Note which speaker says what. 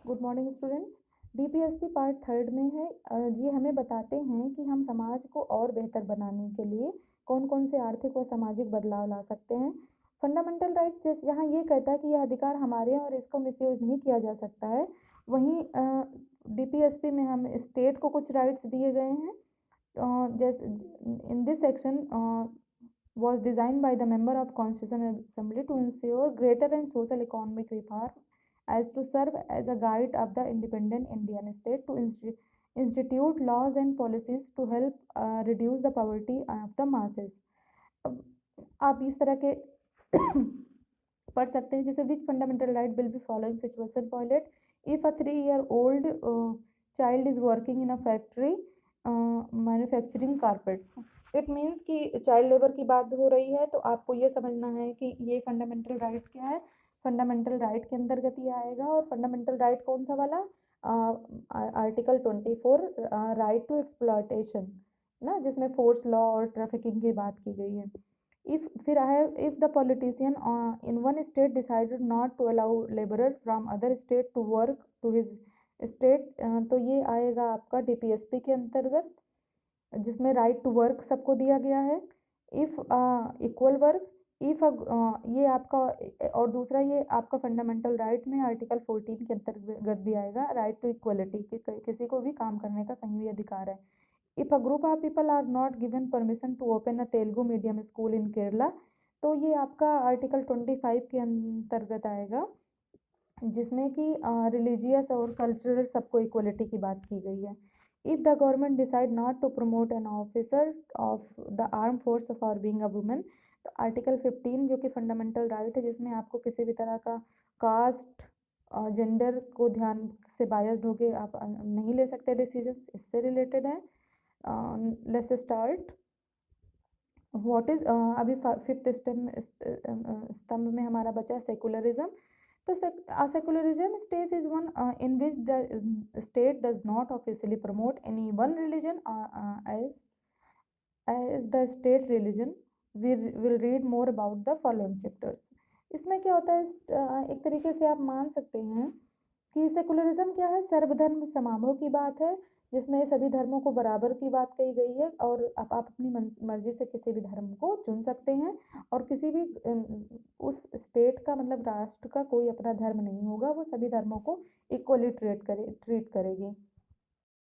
Speaker 1: Good morning students. DPSP part third में है। ये हमें बताते हैं कि हम समाज को और बेहतर बनाने के लिए कौन कौन से आर्थिक व सामाजिक बदलाव ला सकते हैं। फंडामेंटल राइट जिस यहाँ ये कहता है कि यह अधिकार हमारे हैं और इसको मिसयूज नहीं किया जा सकता है। वहीं डीपीएसपी में हम स्टेट को कुछ राइट्स दिए गए हैं। जैसे in this section was designed by the member of Constitutional Assembly to ensure greater and social economic reform as to serve as a guide of the independent Indian state to institute laws and policies to help reduce the poverty of the masses। आप इस तरह के पढ़ सकते हैं, जैसे which fundamental right will be following situation violate if a 3-year-old child is working in a factory manufacturing carpets. It means कि child labour की बात हो रही है, तो आपको ये समझना है कि ये फंडामेंटल राइट क्या है। फंडामेंटल राइट के अंतर्गत ये आएगा। और फंडामेंटल राइट कौन सा वाला? आर्टिकल 24 राइट टू एक्सप्लॉयटेशन ना, जिसमें फोर्स लॉ और ट्रैफिकिंग की बात की गई है। फिर है if the politician in one state decided not to allow labourer from other state to work to his state, तो ये आएगा आपका डीपीएसपी के अंतर्गत, जिसमें राइट टू वर्क सबको दिया गया है। इफ इक्वल वर्क इफ ये आपका, और दूसरा ये आपका फंडामेंटल राइट में आर्टिकल 14 के अंतर्गत भी आएगा, राइट टू इक्वलिटी, किसी को भी काम करने का कहीं भी अधिकार है। If a group of people are not given permission to open a Telugu medium school in Kerala, तो ये आपका आर्टिकल 25 के अंतर्गत आएगा, जिसमें कि रिलीजियस और कल्चरल सबको इक्वलिटी की बात की गई है। If the government decide not to promote an officer of the arm force for being a women, तो आर्टिकल 15 जो कि फंडामेंटल राइट है, जिसमें आपको किसी भी तरह का कास्ट जेंडर को ध्यान से बायस्ड होके आप नहीं ले सकते डिसीजन, इससे रिलेटेड है। Let's start. व्हाट इज अभी फिफ्थ स्तंभ में हमारा बचा सेकुलरिज्म। तो secularism state is one in which the state does not officially promote any one religion as the state religion. We will read more about the following chapters। इसमें क्या होता है, एक तरीके से आप मान सकते हैं कि सेकुलरिज्म क्या है, सर्वधर्म समारोह की बात है, जिसमें सभी धर्मों को बराबर की बात कही गई है और आप अपनी मर्जी से किसी भी धर्म को चुन सकते हैं, और किसी भी उस स्टेट का मतलब राष्ट्र का कोई अपना धर्म नहीं होगा, वो सभी धर्मों को इक्वली ट्रीट करेगी।